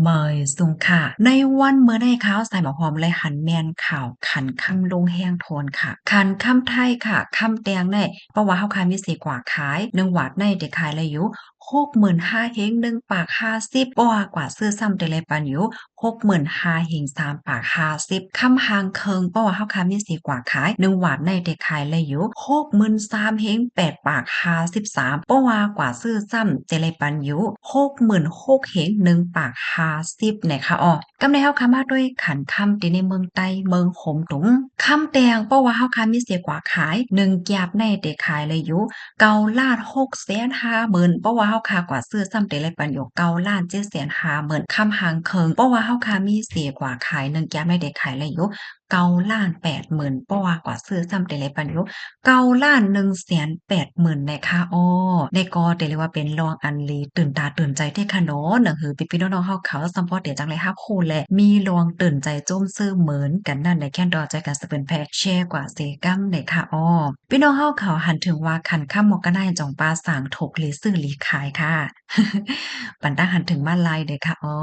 เมยสุงค่ะในวันเมื่อได้ข่าวใส่หมอหอมเลยหันแมนข่าวขันคำลงแห้งโทนค่ะขันคำไทยค่ะคำแตงได้เพราะว่าเฮาขายมีสีกว่าขาย1วัดในเด็กขายเลยอยู่65,000เฮง1ปาก50บ่ว่ากว่าซื้อซ้ำแต่เลยปันอยู่65,000เฮง3ปาก50คำหางเคิงเพราะว่าเฮาขายมีสีกว่าขาย1วัดในเด็กขายเลยอยู่63,000เฮง8ปาก53บ่ว่ากว่าซื้อซ้ำแต่เลยปันอยู่66,000เฮง1ปาก 50นะคะอ้อกำในเฮาคามาด้วยขันคำที่ในเมืองใต้เมืองโขมตุงคำแตงเพราะว่าเฮาคามีเสียกว่าขาย1แก๊บในเตขายเลยอยู่9,650,000เพราะว่าเฮาคากว่าซื้อซ้ำเตเลยปันอยู่9,750,000คำหางเคิงเพราะว่าเฮาคามีเสียกว่าขาย1แก๊บในเตขายเลยอยู่9,80,000เพราะว่ากว่าซื้อซ้ำเตเลยปันอยู่9,180,000นะคะอ้อได้ก็ได้เรียกว่าเป็นรองอันลีตื่นตาตื่นใจเท่คะเนาะหนังหือพี่ๆน้องๆเฮาเขาซัมพอร์ตเดี๋ยวจังเลยฮักคูแหละมีรองตื่นใจจ้มซื่อเหมือนกันนั่นในแค่นดอใจกันสะเปิ้นแพ็กแชร์กว่าเซกัมเลยค่ะอ้อพี่น้องเฮาเขาหันถึงว่าคันค่ำมกนายจ่องปาสางถกหรือซื้อหลีขายค่ะปันตั้งหันถึงมาลายเด้อค่ะอ้อ